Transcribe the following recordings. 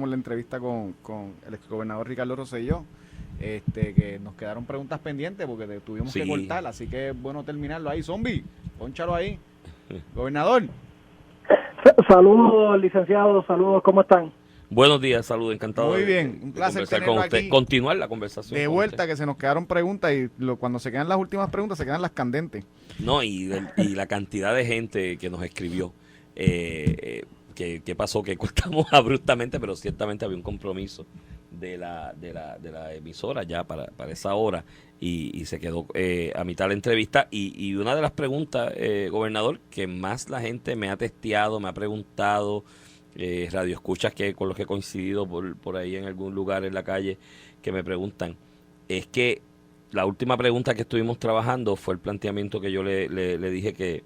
La entrevista con el exgobernador Ricardo Rosselló, que nos quedaron preguntas pendientes porque tuvimos que cortar, así que es bueno terminarlo ahí. Zombie, pónchalo ahí. Gobernador. Saludos, licenciado, saludos, ¿cómo están? Buenos días, saludos, encantado. Muy bien, un placer tenerlo con usted. aquí. Continuar la conversación. De vuelta, que se nos quedaron preguntas y cuando se quedan las últimas preguntas se quedan las candentes. No, y la cantidad de gente que nos escribió. ¿Qué pasó? Que cortamos abruptamente, pero ciertamente había un compromiso de la emisora ya para esa hora y se quedó a mitad de la entrevista. Y una de las preguntas, gobernador, que más la gente me ha testeado, me ha preguntado, radioescuchas que con los que he coincidido por ahí en algún lugar en la calle, que me preguntan, es que la última pregunta que estuvimos trabajando fue el planteamiento que yo le dije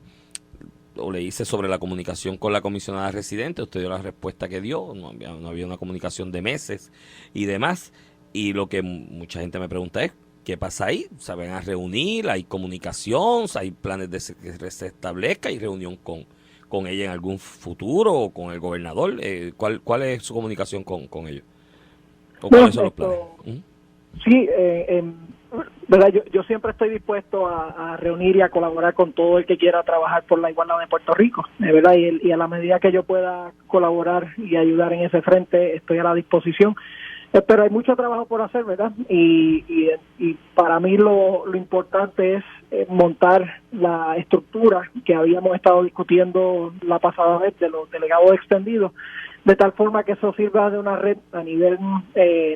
o le hice sobre la comunicación con la comisionada residente. Usted dio la respuesta que dio, no había una comunicación de meses y demás, y lo que mucha gente me pregunta es, ¿qué pasa ahí? ¿Se van a reunir? ¿Hay comunicación? ¿Hay planes de que se establezca? ¿Hay reunión con ella en algún futuro o con el gobernador? ¿Cuál es su comunicación con ellos? ¿O cuáles son los planes? Sí, ¿verdad? Yo siempre estoy dispuesto a reunir y a colaborar con todo el que quiera trabajar por la igualdad de Puerto Rico, ¿verdad? Y a la medida que yo pueda colaborar y ayudar en ese frente, estoy a la disposición. Pero hay mucho trabajo por hacer, ¿verdad? Y para mí lo importante es montar la estructura que habíamos estado discutiendo la pasada vez de los delegados extendidos, de tal forma que eso sirva de una red a nivel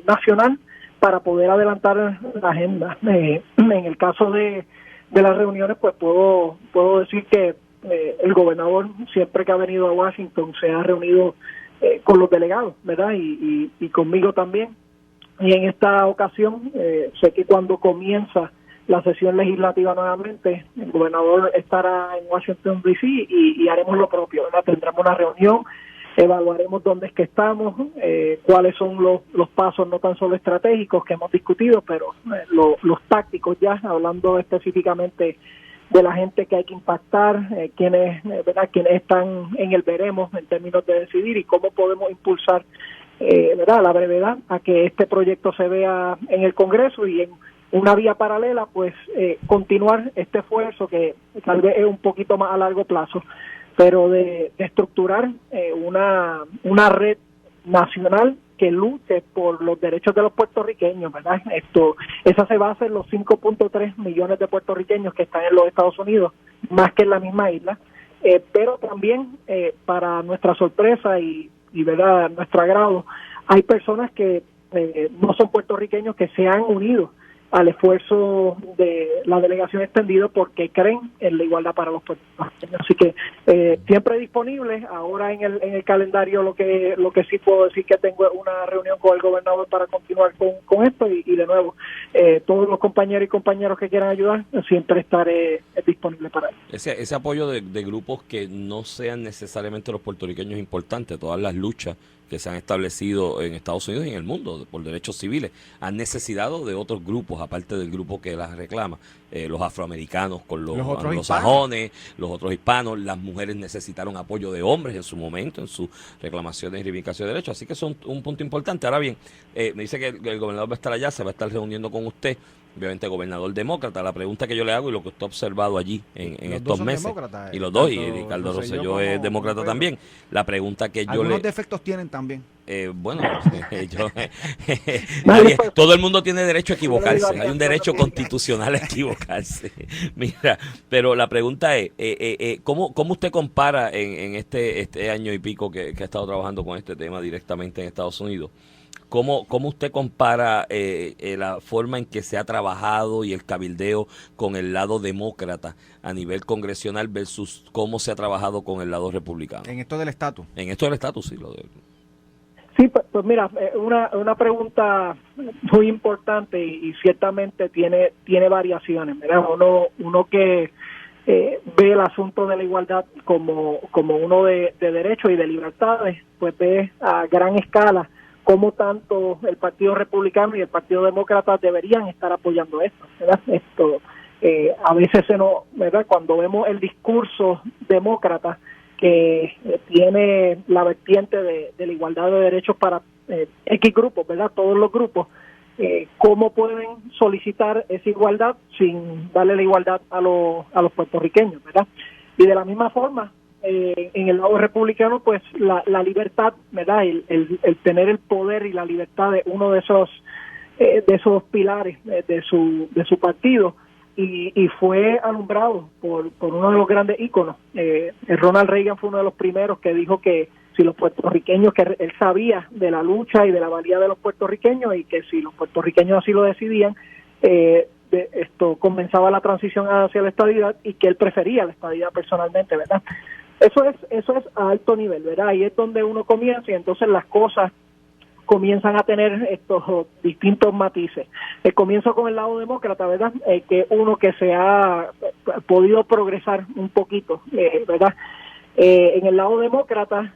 nacional para poder adelantar la agenda. En el caso de las reuniones, pues puedo decir que el gobernador, siempre que ha venido a Washington, se ha reunido con los delegados, ¿verdad? Y conmigo también. Y en esta ocasión, sé que cuando comienza la sesión legislativa nuevamente, el gobernador estará en Washington, D.C. y haremos lo propio, ¿verdad? Tendremos una reunión, evaluaremos dónde es que estamos, cuáles son los pasos no tan solo estratégicos que hemos discutido, pero los tácticos ya, hablando específicamente de la gente que hay que impactar, quienes están en el veremos en términos de decidir y cómo podemos impulsar a la brevedad a que este proyecto se vea en el Congreso y en una vía paralela, pues continuar este esfuerzo que tal vez es un poquito más a largo plazo, pero de estructurar una red nacional que luche por los derechos de los puertorriqueños, ¿verdad? Esa se basa en los 5.3 millones de puertorriqueños que están en los Estados Unidos, más que en la misma isla, pero también para nuestra sorpresa y ¿verdad? Nuestro agrado, hay personas que no son puertorriqueños que se han unido al esfuerzo de la delegación extendida porque creen en la igualdad para los puertorriqueños. Así que siempre disponible. Ahora en el calendario lo que sí puedo decir que tengo una reunión con el gobernador para continuar con esto y de nuevo todos los compañeros y compañeros que quieran ayudar, siempre estaré disponible para ello. Ese apoyo de grupos que no sean necesariamente los puertorriqueños es importante. Todas las luchas que se han establecido en Estados Unidos y en el mundo por derechos civiles han necesitado de otros grupos, aparte del grupo que las reclama, los afroamericanos con los anglosajones, los otros hispanos, las mujeres necesitaron apoyo de hombres en su momento, en sus reclamaciones y reivindicaciones de derechos, así que son un punto importante. Ahora bien, me dice que el gobernador va a estar allá, se va a estar reuniendo con usted, obviamente gobernador demócrata. La pregunta que yo le hago y lo que usted ha observado allí en estos meses, y los dos, y Ricardo Rosselló es demócrata también, la pregunta que yo algunos defectos tienen también. Bueno, todo el mundo tiene derecho a equivocarse, hay un derecho constitucional a equivocarse. Mira, pero la pregunta es, ¿cómo usted compara en este año y pico que ha estado trabajando con este tema directamente en Estados Unidos? ¿Cómo usted compara la forma en que se ha trabajado y el cabildeo con el lado demócrata a nivel congresional versus cómo se ha trabajado con el lado republicano? En esto del estatus. En esto del estatus, sí. Sí, pues mira, una pregunta muy importante y ciertamente tiene variaciones, ¿verdad? Uno que ve el asunto de la igualdad como uno de derechos y de libertades, pues ve a gran escala cómo tanto el Partido Republicano y el Partido Demócrata deberían estar apoyando esto, ¿verdad? A veces ¿verdad? Cuando vemos el discurso demócrata que tiene la vertiente de la igualdad de derechos para X grupos, ¿verdad? Todos los grupos, cómo pueden solicitar esa igualdad sin darle la igualdad a los puertorriqueños, ¿verdad? Y de la misma forma, en el lado republicano, pues la libertad, ¿verdad? El tener el poder y la libertad de uno de esos pilares de su partido, y fue alumbrado por uno de los grandes íconos. Ronald Reagan fue uno de los primeros que dijo que si los puertorriqueños, que él sabía de la lucha y de la valía de los puertorriqueños, y que si los puertorriqueños así lo decidían, comenzaba la transición hacia la estadidad, y que él prefería la estadidad personalmente, ¿verdad? Eso es a alto nivel, ¿verdad? Ahí es donde uno comienza, y entonces las cosas comienzan a tener estos distintos matices. Comienzo con el lado demócrata, ¿verdad? Que uno que se ha podido progresar un poquito, ¿verdad? En el lado demócrata,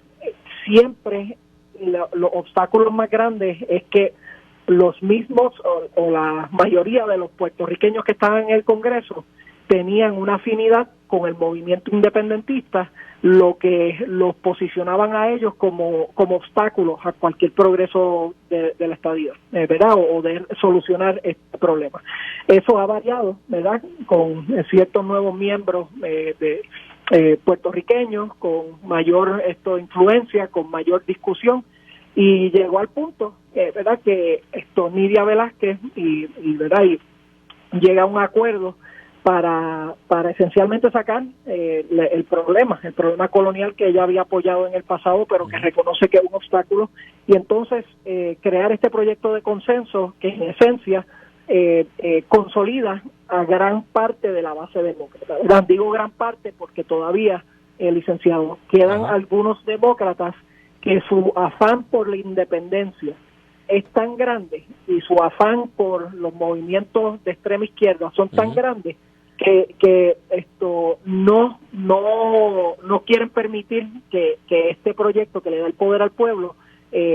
siempre los obstáculos más grandes es que los mismos o la mayoría de los puertorriqueños que estaban en el Congreso tenían una afinidad con el movimiento independentista, lo que los posicionaban a ellos como obstáculos a cualquier progreso de la estadía, ¿verdad? O de solucionar este problema. Eso ha variado, ¿verdad? Con ciertos nuevos miembros puertorriqueños, con mayor influencia, con mayor discusión, y llegó al punto, ¿verdad? Que Nidia Velázquez ¿verdad? Y llega a un acuerdo para esencialmente sacar el problema colonial que ella había apoyado en el pasado, pero que reconoce que es un obstáculo, y entonces crear este proyecto de consenso que en esencia consolida a gran parte de la base demócrata. Digo gran parte porque todavía, licenciado, quedan algunos demócratas que su afán por la independencia es tan grande, y su afán por los movimientos de extrema izquierda son tan grandes, que no quieren permitir que este proyecto que le da el poder al pueblo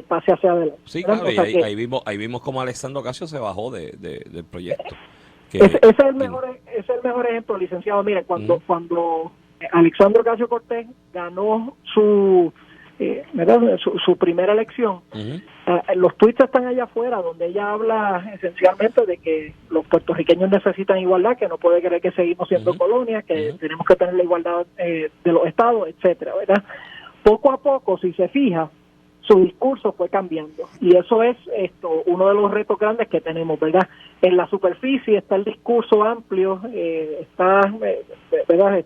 pase hacia adelante. Sí, claro, y ahí vimos cómo Alexandro Ocasio se bajó del proyecto. Ese es el mejor ejemplo, licenciado. Mire, cuando Alexandro Ocasio-Cortez ganó su primera elección, los tweets están allá afuera, donde ella habla esencialmente de que los puertorriqueños necesitan igualdad, que no puede creer que seguimos siendo colonia, que tenemos que tener la igualdad de los estados, etcétera, ¿verdad? Poco a poco, si se fija, su discurso fue cambiando, y eso es uno de los retos grandes que tenemos, ¿verdad? En la superficie está el discurso amplio, está, ¿verdad?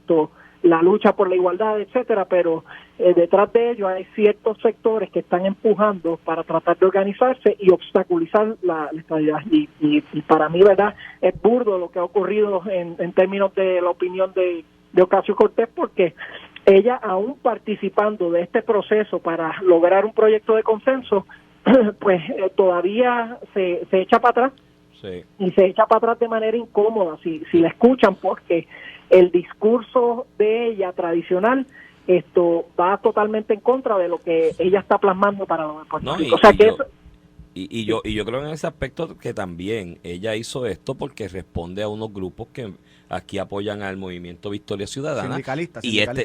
La lucha por la igualdad, etcétera, pero detrás de ello hay ciertos sectores que están empujando para tratar de organizarse y obstaculizar la estadidad, y para mí, ¿verdad?, es burdo lo que ha ocurrido en términos de la opinión de Ocasio-Cortez, porque ella, aún participando de este proceso para lograr un proyecto de consenso, pues todavía se echa para atrás. Sí. Y se echa para atrás de manera incómoda, si la escuchan, porque el discurso de ella tradicional va totalmente en contra de lo que ella está plasmando para los de Puerto Rico. Yo creo en ese aspecto que también ella hizo esto porque responde a unos grupos que aquí apoyan al movimiento Victoria Ciudadana,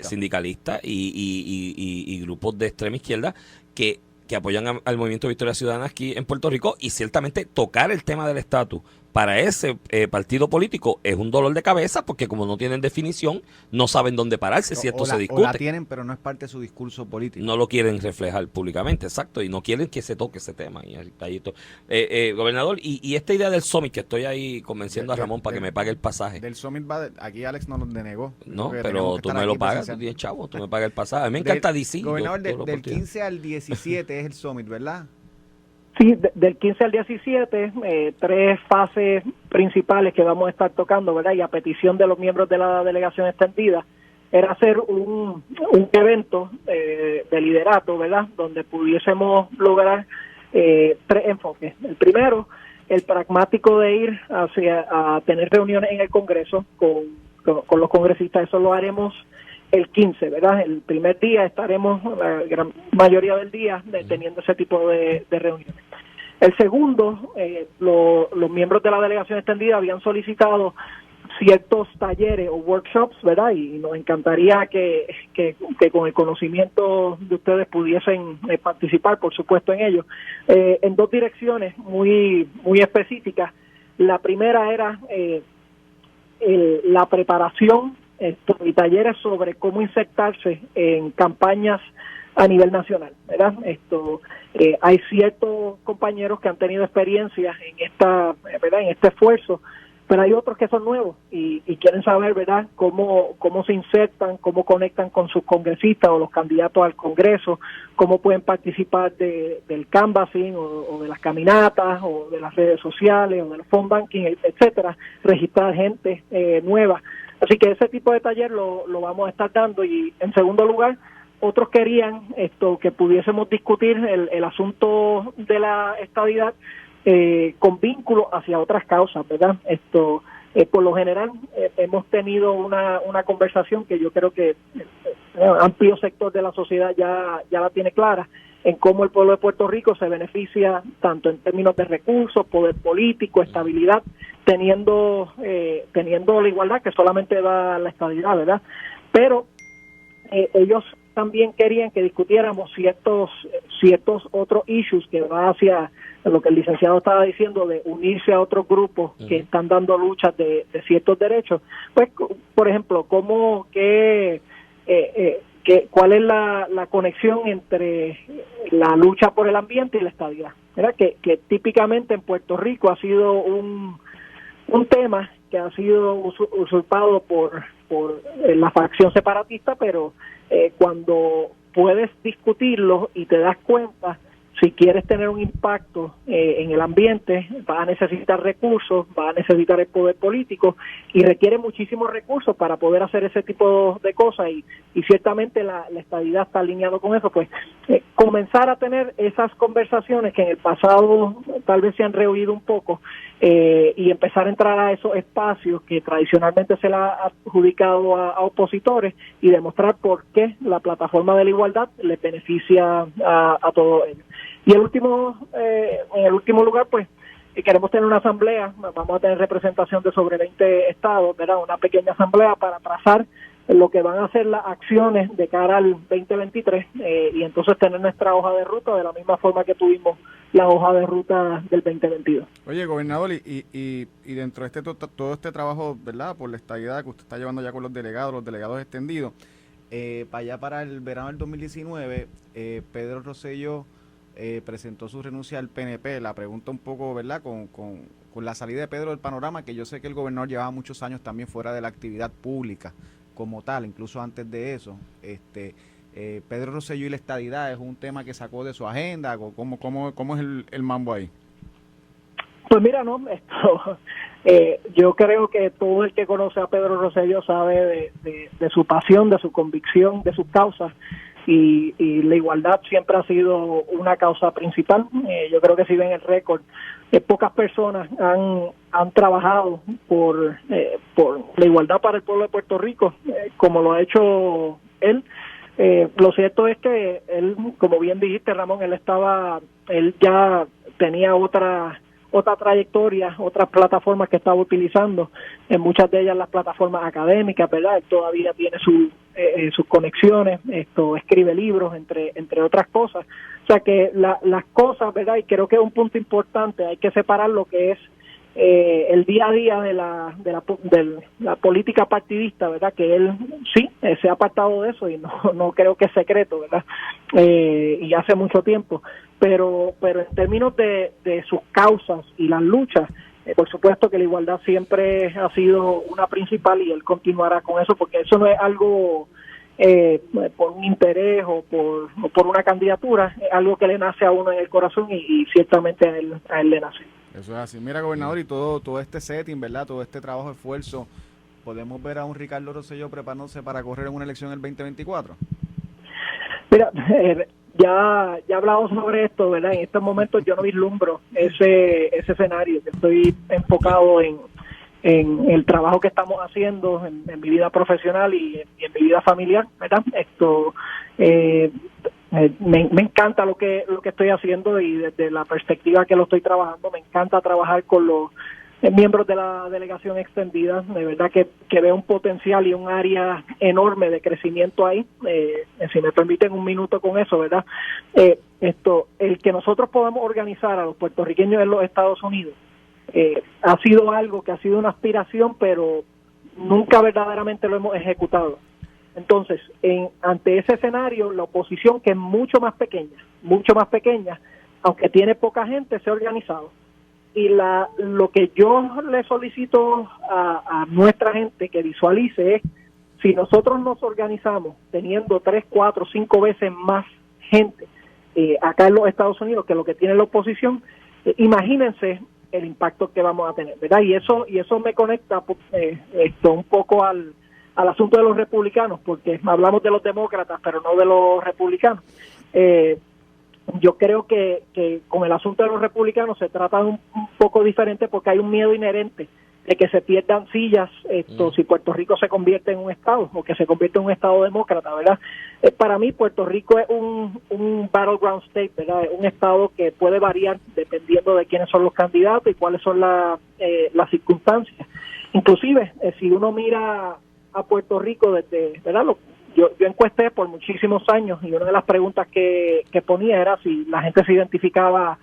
sindicalistas y grupos de extrema izquierda que apoyan al movimiento Victoria Ciudadana aquí en Puerto Rico, y ciertamente tocar el tema del estatus para ese partido político es un dolor de cabeza, porque como no tienen definición, no saben dónde pararse si esto se discute. O la tienen, pero no es parte de su discurso político. No lo quieren reflejar públicamente, exacto, y no quieren que se toque ese tema. Gobernador, y esta idea del summit, que estoy ahí convenciendo a Ramón para que me pague el pasaje. Del summit aquí Alex nos lo denegó. No, pero tú me lo pagas, tú tienes chavo, tú me pagas el pasaje. A mí me encanta DC. Gobernador, del 15 al 17 es el summit, ¿verdad? Sí, del 15 al 17, 3 fases principales que vamos a estar tocando, ¿verdad? Y a petición de los miembros de la delegación extendida, era hacer un evento de liderato, ¿verdad? Donde pudiésemos lograr 3 enfoques. El primero, el pragmático de ir a tener reuniones en el Congreso con los congresistas. Eso lo haremos el 15, ¿verdad? El primer día estaremos, la gran mayoría del día, teniendo ese tipo de reuniones. El segundo, los miembros de la delegación extendida habían solicitado ciertos talleres o workshops, ¿verdad? Y nos encantaría que con el conocimiento de ustedes pudiesen participar, por supuesto, en ello, en dos direcciones muy específicas. La primera era la preparación y talleres sobre cómo insertarse en campañas a nivel nacional, ¿verdad? Hay ciertos compañeros que han tenido experiencias en ¿verdad? En este esfuerzo, pero hay otros que son nuevos y quieren saber, ¿verdad?, cómo se insertan, cómo conectan con sus congresistas o los candidatos al Congreso, cómo pueden participar del canvassing o de las caminatas o de las redes sociales o del phone banking, etcétera, registrar gente nueva. Así que ese tipo de taller lo vamos a estar dando. Y en segundo lugar, otros querían que pudiésemos discutir el asunto de la estadidad con vínculo hacia otras causas, ¿verdad? Por lo general hemos tenido una conversación que yo creo que amplio sector de la sociedad ya la tiene clara, en cómo el pueblo de Puerto Rico se beneficia tanto en términos de recursos, poder político, estabilidad, teniendo la igualdad que solamente da la estabilidad, ¿verdad? Pero ellos también querían que discutiéramos ciertos otros issues que va hacia lo que el licenciado estaba diciendo, de unirse a otros grupos que están dando luchas de ciertos derechos. Pues, por ejemplo, ¿cuál es la conexión entre la lucha por el ambiente y la estabilidad? ¿Verdad? Que típicamente en Puerto Rico ha sido un tema que ha sido usurpado por la facción separatista, pero cuando puedes discutirlo y te das cuenta, si quieres tener un impacto en el ambiente, vas a necesitar recursos, vas a necesitar el poder político y requiere muchísimos recursos para poder hacer ese tipo de cosas y ciertamente la estadidad está alineado con eso. Pues comenzar a tener esas conversaciones que en el pasado tal vez se han rehuido un poco y empezar a entrar a esos espacios que tradicionalmente se le ha adjudicado a opositores y demostrar por qué la plataforma de la igualdad le beneficia a todos ellos. Y en el último lugar, pues, queremos tener una asamblea, vamos a tener representación de sobre 20 estados, ¿verdad? Una pequeña asamblea para trazar lo que van a ser las acciones de cara al 2023 y entonces tener nuestra hoja de ruta de la misma forma que tuvimos la hoja de ruta del 2022. Oye, gobernador, y dentro de todo este trabajo, ¿verdad?, por la estabilidad que usted está llevando ya con los delegados extendidos, para allá para el verano del 2019, Pedro Rosselló presentó su renuncia al PNP. La pregunta un poco, ¿verdad?, con la salida de Pedro del panorama, que yo sé que el gobernador llevaba muchos años también fuera de la actividad pública como tal, incluso antes de eso. Pedro Rosselló y la estadidad, ¿es un tema que sacó de su agenda? ¿Cómo es el mambo ahí? Pues mira, no, yo creo que todo el que conoce a Pedro Rosselló sabe de su pasión, de su convicción, de sus causas, y la igualdad siempre ha sido una causa principal. Yo creo que si ven el récord, pocas personas han trabajado por la igualdad para el pueblo de Puerto Rico, como lo ha hecho él. Lo cierto es que él, como bien dijiste, Ramón, él ya tenía otra trayectoria, otras plataformas que estaba utilizando, en muchas de ellas las plataformas académicas, ¿verdad? Él todavía tiene sus conexiones, escribe libros, entre otras cosas. O sea que las cosas, ¿verdad? Y creo que es un punto importante, hay que separar lo que es el día a día de la política partidista, ¿verdad? Que él sí se ha apartado de eso y no creo que es secreto, ¿verdad? Y hace mucho tiempo, pero en términos de sus causas y las luchas, por supuesto que la igualdad siempre ha sido una principal y él continuará con eso, porque eso no es algo por un interés o por una candidatura, es algo que le nace a uno en el corazón y ciertamente a él le nace. Eso es así. Mira, gobernador, y todo este setting, ¿verdad?, todo este trabajo, esfuerzo, ¿podemos ver a un Ricardo Rosselló preparándose para correr en una elección en el 2024? Mira, ya hablamos sobre esto, ¿verdad? En estos momentos yo no vislumbro ese escenario. Yo estoy enfocado en el trabajo que estamos haciendo en mi vida profesional y en mi vida familiar, ¿verdad? Me encanta lo que estoy haciendo y desde la perspectiva que lo estoy trabajando, me encanta trabajar con miembros de la delegación extendida. De verdad que veo un potencial y un área enorme de crecimiento ahí. Si me permiten un minuto con eso, ¿verdad? El que nosotros podamos organizar a los puertorriqueños en los Estados Unidos ha sido algo que ha sido una aspiración, pero nunca verdaderamente lo hemos ejecutado. Entonces, ante ese escenario, la oposición, que es mucho más pequeña, aunque tiene poca gente, se ha organizado. Y lo que yo le solicito a nuestra gente que visualice es, si nosotros nos organizamos teniendo 3, 4, 5 veces más gente acá en los Estados Unidos que lo que tiene la oposición, imagínense el impacto que vamos a tener, ¿verdad? Y eso me conecta un poco al asunto de los republicanos, porque hablamos de los demócratas, pero no de los republicanos. Yo creo que con el asunto de los republicanos se trata un poco diferente, porque hay un miedo inherente de que se pierdan sillas si Puerto Rico se convierte en un estado, o que se convierte en un estado demócrata, ¿verdad? Para mí Puerto Rico es un battleground state, ¿verdad? Es un estado que puede variar dependiendo de quiénes son los candidatos y cuáles son las circunstancias. Inclusive, si uno mira a Puerto Rico desde, ¿verdad? Yo encuesté por muchísimos años, y una de las preguntas que ponía era si la gente se identificaba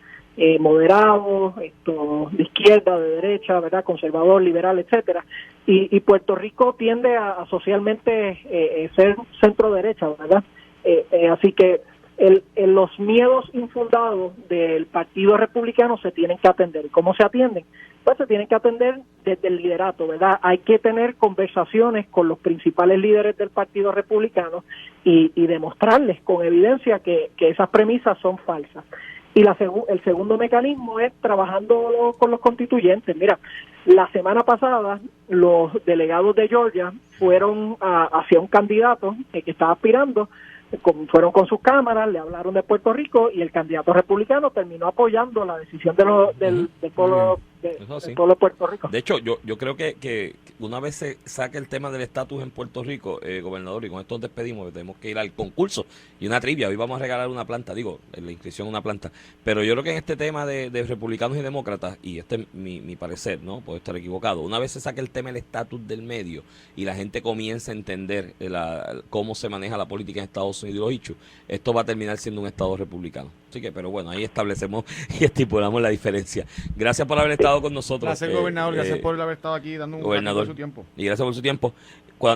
moderado, de izquierda, de derecha, ¿verdad? Conservador, liberal, etcétera. Y Puerto Rico tiende a socialmente ser centro derecha, ¿verdad? Así que los miedos infundados del Partido Republicano se tienen que atender. ¿Cómo se atienden? Pues se tienen que atender desde el liderato, ¿verdad? Hay que tener conversaciones con los principales líderes del Partido Republicano y demostrarles con evidencia que esas premisas son falsas. Y el segundo mecanismo es trabajando con los constituyentes. Mira, la semana pasada los delegados de Georgia fueron hacia un candidato que estaba aspirando, fueron con sus cámaras, le hablaron de Puerto Rico, y el candidato republicano terminó apoyando la decisión del pueblo del pueblo de Puerto Rico. De hecho, yo creo que una vez se saque el tema del estatus en Puerto Rico, gobernador, y con esto nos despedimos, que tenemos que ir al concurso y una trivia. Hoy vamos a regalar una planta, en la inscripción una planta. Pero yo creo que en este tema de republicanos y demócratas, y este es mi parecer, ¿no? Puedo estar equivocado, una vez se saque el tema del estatus del medio y la gente comienza a entender cómo se maneja la política en Estados Unidos y los hechos, esto va a terminar siendo un estado republicano. Así que, pero bueno, ahí establecemos y estipulamos la diferencia. Gracias por haber estado con nosotros. Gracias, gobernador. Gracias por haber estado aquí dando un ratito de su tiempo. Y gracias por su tiempo.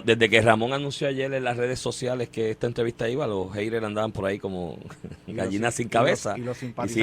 Desde que Ramón anunció ayer en las redes sociales que esta entrevista iba, los haters andaban por ahí como gallinas sin cabeza. Y los simpatizantes.